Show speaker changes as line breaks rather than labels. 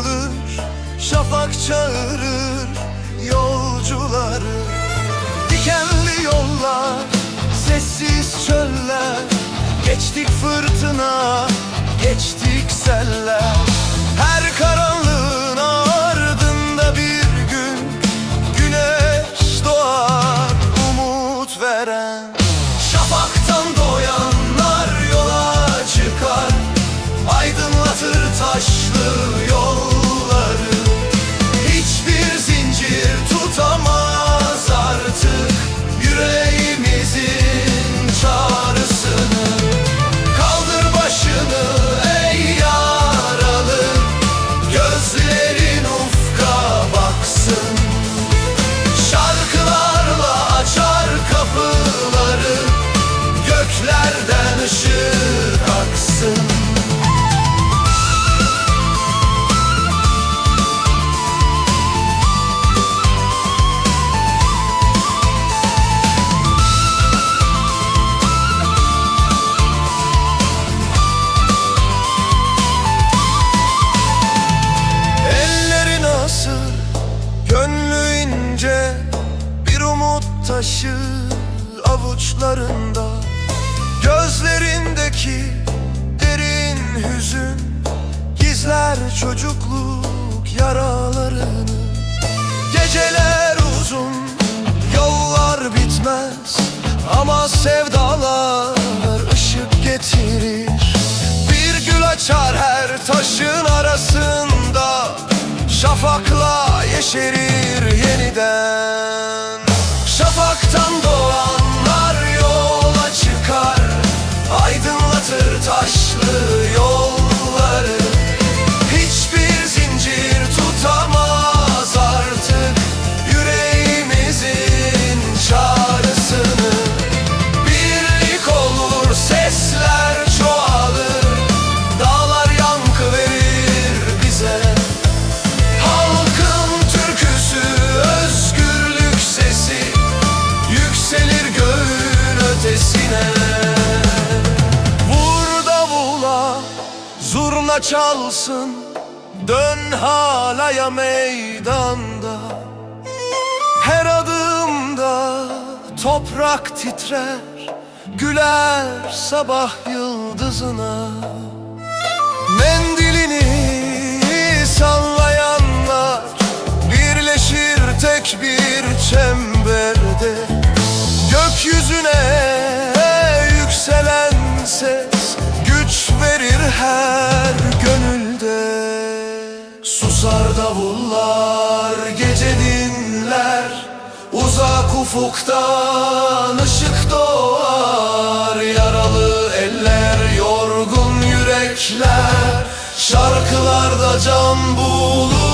ayrılır, şafak çağırır yolcuları. Dikenli yollar, sessiz çöller, geçtik fırtına, geçtik seller. Her karanlığın ardında bir gün güneş doğar, umut veren. Şafaktan doğanlar yola çıkar, aydınlatır taşlı yolları. Hiçbir zincir tutamaz artık yüreğimizin çağrısını. Kaldır başını ey yaralı, gözlerin ufka baksın. Şarkılarla açar kapıları, göklerden ışık aksın. Gönlü ince bir umut taşı avuçlarında, gözlerindeki derin hüzün gizler çocukluk yaralarını. Geceler uzun, yollar bitmez ama sevdalar ışık getirir. Bir gül açar her taşın arasında, şafakla yeşerir yeniden. Şafaktan doğanlar yola çıkar, aydınlatır taşlı yolları. Hiçbir zincir tutamaz artık yüreğimizin çağrısını. Birlik olur, sesler çoğalır, dağlar yankı verir bize. Vur davula, zurna çalsın, dön halaya meydanda. Her adımda toprak titrer, güler sabah yıldızına. Mendilini sallayanlar birleşir tek bir çemberde. Gökyüzüne yükselen ses güç verir her gönülde. Susar davullar, gece dinler, uzak ufuktan ışık doğar. Yaralı eller, yorgun yürekler, şarkılarda can bulur.